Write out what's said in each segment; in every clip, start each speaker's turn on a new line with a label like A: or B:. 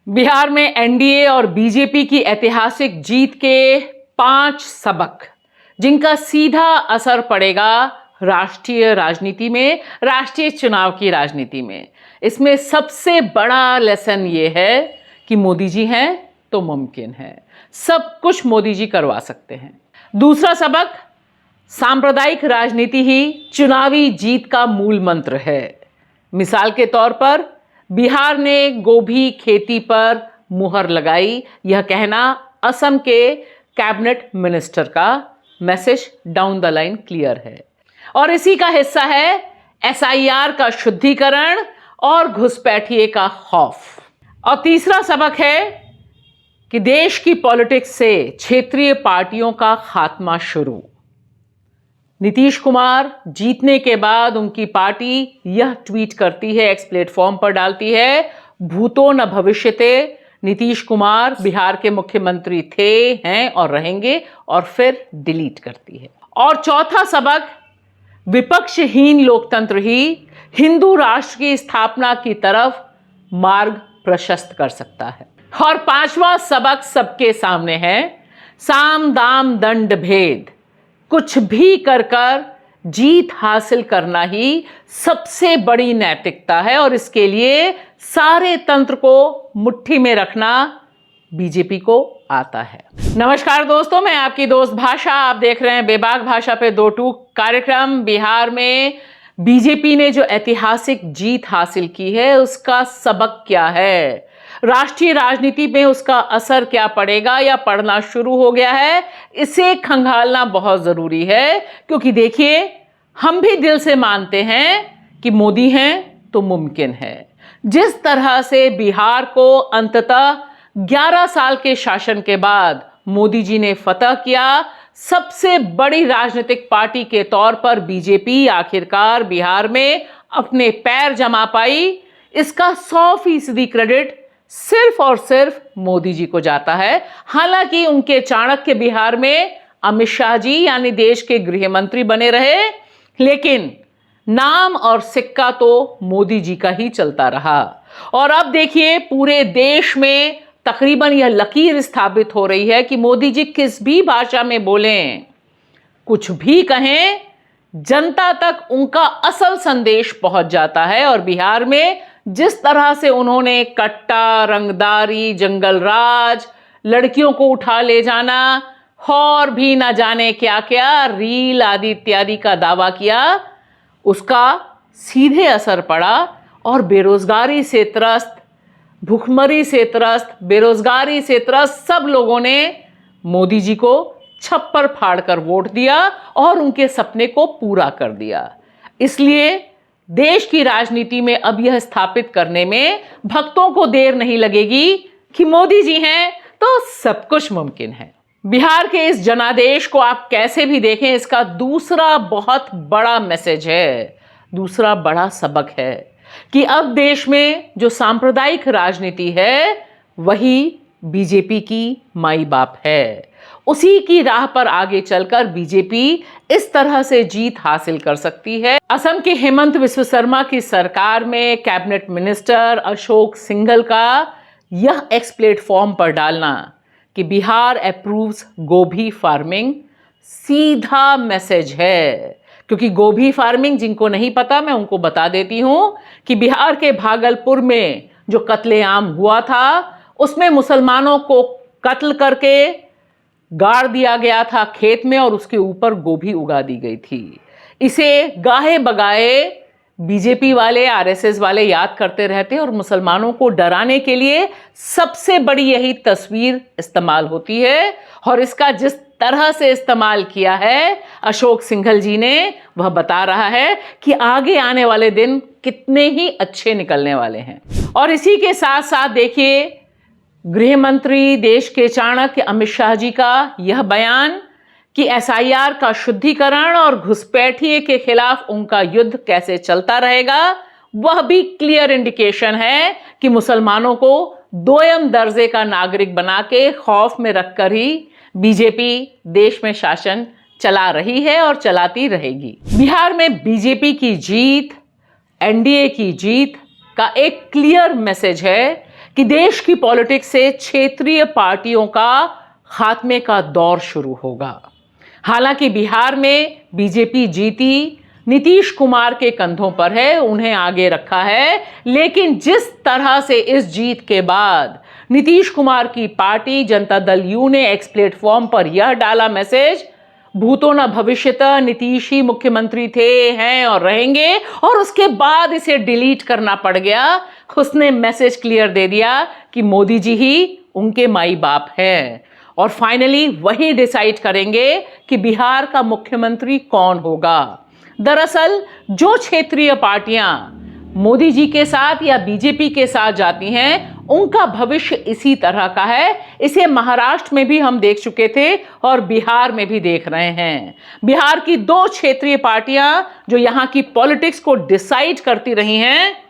A: बिहार में एनडीए और बीजेपी की ऐतिहासिक जीत के 5 सबक जिनका सीधा असर पड़ेगा राष्ट्रीय राजनीति में, राष्ट्रीय चुनाव की राजनीति में। इसमें सबसे बड़ा लेसन ये है कि मोदी जी हैं तो मुमकिन है, सब कुछ मोदी जी करवा सकते हैं। दूसरा सबक, सांप्रदायिक राजनीति ही चुनावी जीत का मूल मंत्र है। मिसाल के तौर पर बिहार ने गोभी खेती पर मुहर लगाई, यह कहना असम के कैबिनेट मिनिस्टर का message down the line clear है। और इसी का हिस्सा है एसआईआर का शुद्धिकरण और घुसपैठिए का खौफ। और तीसरा सबक है कि देश की पॉलिटिक्स से क्षेत्रीय पार्टियों का खात्मा शुरू। नीतीश कुमार जीतने के बाद उनकी पार्टी यह ट्वीट करती है, एक्स प्लेटफॉर्म पर डालती है, भूतो न भविष्यते, नीतीश कुमार बिहार के मुख्यमंत्री थे, हैं और रहेंगे, और फिर डिलीट करती है। और चौथा सबक, विपक्षहीन लोकतंत्र ही हिंदू राष्ट्र की स्थापना की तरफ मार्ग प्रशस्त कर सकता है। और पांचवा सबक सबके सामने है, साम दाम दंड भेद, कुछ भी कर जीत हासिल करना ही सबसे बड़ी नैतिकता है और इसके लिए सारे तंत्र को मुट्ठी में रखना बीजेपी को आता है। नमस्कार दोस्तों, मैं आपकी दोस्त भाषा, आप देख रहे हैं बेबाक भाषा पे 2 टूक कार्यक्रम। बिहार में बीजेपी ने जो ऐतिहासिक जीत हासिल की है उसका सबक क्या है, राष्ट्रीय राजनीति में उसका असर क्या पड़ेगा या पड़ना शुरू हो गया है, इसे खंगालना बहुत जरूरी है। क्योंकि देखिए, हम भी दिल से मानते हैं कि मोदी हैं तो मुमकिन है। जिस तरह से बिहार को अंततः 11 साल के शासन के बाद मोदी जी ने फतह किया, सबसे बड़ी राजनीतिक पार्टी के तौर पर बीजेपी आखिरकार बिहार में अपने पैर जमा पाई, इसका 100% क्रेडिट सिर्फ और सिर्फ मोदी जी को जाता है। हालांकि उनके चाणक्य बिहार में अमित शाह जी यानी देश के गृह मंत्री बने रहे, लेकिन नाम और सिक्का तो मोदी जी का ही चलता रहा। और अब देखिए, पूरे देश में तकरीबन यह लकीर स्थापित हो रही है कि मोदी जी किस भी भाषा में बोलें, कुछ भी कहें, जनता तक उनका असल संदेश पहुंच जाता है। और बिहार में जिस तरह से उन्होंने कट्टा, रंगदारी, जंगल राज, लड़कियों को उठा ले जाना और भी ना जाने क्या क्या रील आदि इत्यादि का दावा किया, उसका सीधे असर पड़ा। और बेरोजगारी से त्रस्त, भुखमरी से त्रस्त, बेरोजगारी से त्रस्त सब लोगों ने मोदी जी को छप्पर फाड़कर वोट दिया और उनके सपने को पूरा कर दिया। इसलिए देश की राजनीति में अब यह स्थापित करने में भक्तों को देर नहीं लगेगी कि मोदी जी हैं तो सब कुछ मुमकिन है। बिहार के इस जनादेश को आप कैसे भी देखें, इसका दूसरा बहुत बड़ा मैसेज है, दूसरा बड़ा सबक है कि अब देश में जो सांप्रदायिक राजनीति है वही बीजेपी की माई बाप है। उसी की राह पर आगे चलकर बीजेपी इस तरह से जीत हासिल कर सकती है। असम के हेमंत बिस्वा शर्मा की सरकार में कैबिनेट मिनिस्टर अशोक सिंघल का यह एक्स प्लेटफॉर्म पर डालना कि बिहार अप्रूव्स गोभी फार्मिंग सीधा मैसेज है। क्योंकि गोभी फार्मिंग, जिनको नहीं पता मैं उनको बता देती हूं कि बिहार के भागलपुर में जो कत्लेआम हुआ था उसमें मुसलमानों को कत्ल करके गाड़ दिया गया था खेत में और उसके ऊपर गोभी उगा दी गई थी। इसे गाहे बगाए बीजेपी वाले, आरएसएस वाले याद करते रहते हैं और मुसलमानों को डराने के लिए सबसे बड़ी यही तस्वीर इस्तेमाल होती है। और इसका जिस तरह से इस्तेमाल किया है अशोक सिंघल जी ने, वह बता रहा है कि आगे आने वाले दिन कितने ही अच्छे निकलने वाले हैं। और इसी के साथ साथ देखिए, गृह मंत्री देश के चाणक्य अमित शाह जी का यह बयान कि एसआईआर का शुद्धिकरण और घुसपैठिए के खिलाफ उनका युद्ध कैसे चलता रहेगा, वह भी क्लियर इंडिकेशन है कि मुसलमानों को दोयम दर्जे का नागरिक बना के खौफ में रखकर ही बीजेपी देश में शासन चला रही है और चलाती रहेगी। बिहार में बीजेपी की जीत, एनडीए की जीत का एक क्लियर मैसेज है कि देश की पॉलिटिक्स से क्षेत्रीय पार्टियों का खात्मे का दौर शुरू होगा। हालांकि बिहार में बीजेपी जीती, नीतीश कुमार के कंधों पर है, उन्हें आगे रखा है, लेकिन जिस तरह से इस जीत के बाद नीतीश कुमार की पार्टी जनता दल यू ने एक्स प्लेटफॉर्म पर यह डाला मैसेज, भूतो न भविष्यतः नीतीश ही मुख्यमंत्री थे, हैं और रहेंगे, और उसके बाद इसे डिलीट करना पड़ गया। उसने मैसेज क्लियर दे दिया कि मोदी जी ही उनके माई बाप हैं और फाइनली वही डिसाइड करेंगे कि बिहार का मुख्यमंत्री कौन होगा। दरअसल जो क्षेत्रीय पार्टियां मोदी जी के साथ या बीजेपी के साथ जाती हैं, उनका भविष्य इसी तरह का है। इसे महाराष्ट्र में भी हम देख चुके थे और बिहार में भी देख रहे हैं। बिहार की दो क्षेत्रीय पार्टियां जो यहां की पॉलिटिक्स को डिसाइड करती रही हैं,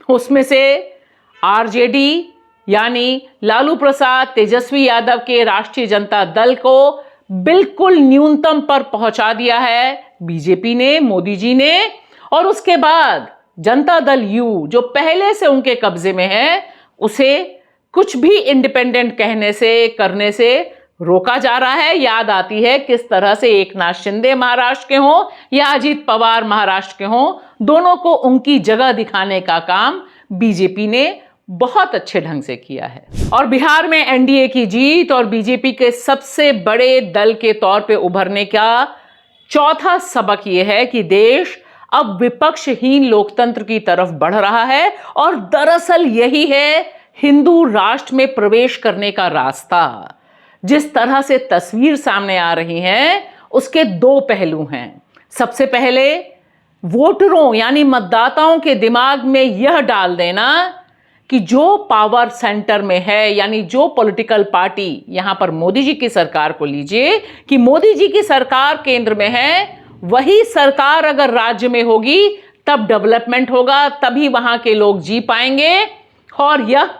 A: उसमें से आरजेडी यानी लालू प्रसाद तेजस्वी यादव के राष्ट्रीय जनता दल को बिल्कुल न्यूनतम पर पहुंचा दिया है बीजेपी ने, मोदी जी ने, और उसके बाद जनता दल यू जो पहले से उनके कब्जे में है, उसे कुछ भी इंडिपेंडेंट कहने से करने से रोका जा रहा है। याद आती है किस तरह से एकनाथ शिंदे महाराष्ट्र के हों या अजीत पवार महाराष्ट्र के हों, दोनों को उनकी जगह दिखाने का काम बीजेपी ने बहुत अच्छे ढंग से किया है। और बिहार में एनडीए की जीत और बीजेपी के सबसे बड़े दल के तौर पे उभरने का चौथा सबक यह है कि देश अब विपक्षहीन लोकतंत्र की तरफ बढ़ रहा है और दरअसल यही है हिंदू राष्ट्र में प्रवेश करने का रास्ता। जिस तरह से तस्वीर सामने आ रही है उसके दो पहलू हैं। सबसे पहले वोटरों यानी मतदाताओं के दिमाग में यह डाल देना कि जो पावर सेंटर में है, यानी जो पॉलिटिकल पार्टी, यहां पर मोदी जी की सरकार को लीजिए कि मोदी जी की सरकार केंद्र में है, वही सरकार अगर राज्य में होगी तब डेवलपमेंट होगा, तभी वहां के लोग जी पाएंगे। और यह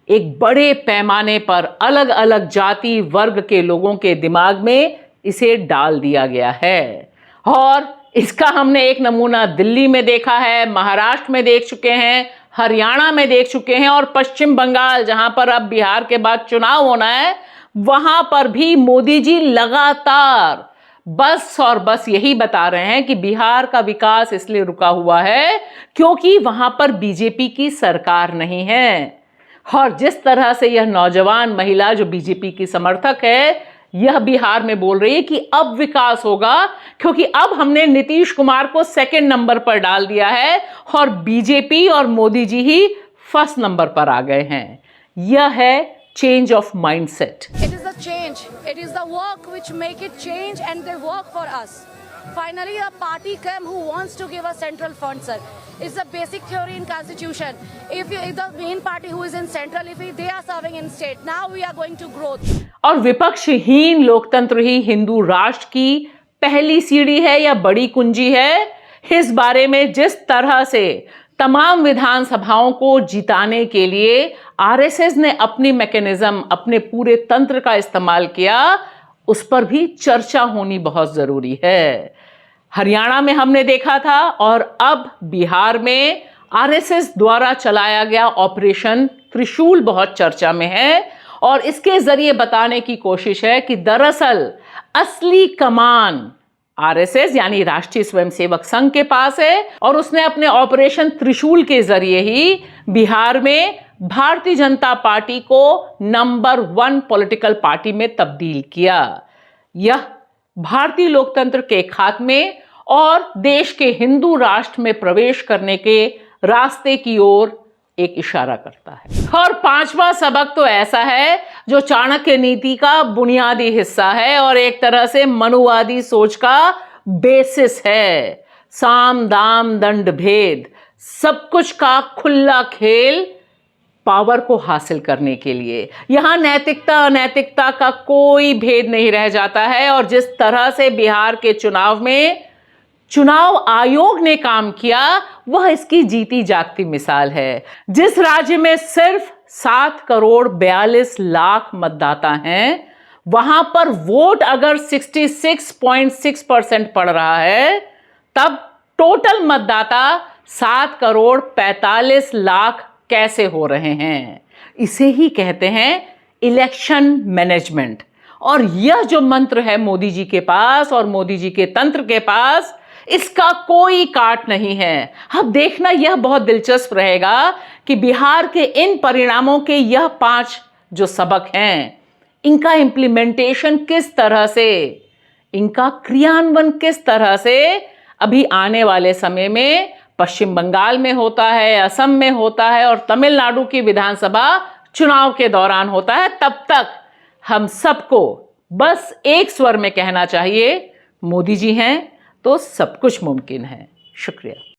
A: एक बड़े पैमाने पर अलग अलग जाति वर्ग के लोगों के दिमाग में इसे डाल दिया गया है। और इसका हमने एक नमूना दिल्ली में देखा है, महाराष्ट्र में देख चुके हैं, हरियाणा में देख चुके हैं और पश्चिम बंगाल, जहां पर अब बिहार के बाद चुनाव होना है, वहां पर भी मोदी जी लगातार बस और बस यही बता रहे हैं कि बिहार का विकास इसलिए रुका हुआ है क्योंकि वहां पर बीजेपी की सरकार नहीं है। और जिस तरह से यह नौजवान महिला जो बीजेपी की समर्थक है, यह बिहार में बोल रही है कि अब विकास होगा क्योंकि अब हमने नीतीश कुमार को सेकंड नंबर पर डाल दिया है और बीजेपी और मोदी जी ही फर्स्ट नंबर पर आ गए हैं। यह है change of mindset.
B: It is the change. It is the work which make it change, and they work for us. Finally, a party came who wants to give a central fund, sir. It's the basic theory in constitution. If the main party who is in central, if they are serving in state, now we are going to growth.
A: और विपक्षहीन लोकतंत्र ही हिंदू राष्ट्र की पहली सीढ़ी है या बड़ी कुंजी है। इस बारे में जिस तरह से तमाम विधानसभाओं को जिताने के लिए आरएसएस ने अपनी मैकेनिज्म, अपने पूरे तंत्र का इस्तेमाल किया, उस पर भी चर्चा होनी बहुत जरूरी है। हरियाणा में हमने देखा था और अब बिहार में आरएसएस द्वारा चलाया गया ऑपरेशन त्रिशूल बहुत चर्चा में है और इसके जरिए बताने की कोशिश है कि दरअसल असली कमान आरएसएस यानी राष्ट्रीय स्वयंसेवक संघ के पास है और उसने अपने ऑपरेशन त्रिशूल के जरिए ही बिहार में भारतीय जनता पार्टी को नंबर 1 पॉलिटिकल पार्टी में तब्दील किया। यह भारतीय लोकतंत्र के खात्मे और देश के हिंदू राष्ट्र में प्रवेश करने के रास्ते की ओर एक इशारा करता है। और पांचवा सबक तो ऐसा है जो चाणक्य नीति का बुनियादी हिस्सा है और एक तरह से मनुवादी सोच का बेसिस है। साम दाम दंड भेद, सब कुछ का खुला खेल पावर को हासिल करने के लिए। यहां नैतिकता अनैतिकता का कोई भेद नहीं रह जाता है और जिस तरह से बिहार के चुनाव में चुनाव आयोग ने काम किया वह इसकी जीती जागती मिसाल है। जिस राज्य में सिर्फ 7 करोड़ 42 लाख मतदाता हैं, वहां पर वोट अगर 66.6% पड़ रहा है, तब टोटल मतदाता 7 करोड़ 45 लाख कैसे हो रहे हैं। इसे ही कहते हैं इलेक्शन मैनेजमेंट। और यह जो मंत्र है मोदी जी के पास और मोदी जी के तंत्र के पास, इसका कोई काट नहीं है। अब देखना यह बहुत दिलचस्प रहेगा कि बिहार के इन परिणामों के यह 5 जो सबक हैं, इनका इंप्लीमेंटेशन किस तरह से, इनका क्रियान्वयन किस तरह से अभी आने वाले समय में पश्चिम बंगाल में होता है, असम में होता है और तमिलनाडु की विधानसभा चुनाव के दौरान होता है। तब तक हम सबको बस एक स्वर में कहना चाहिए, मोदी जी हैं तो सब कुछ मुमकिन है। शुक्रिया।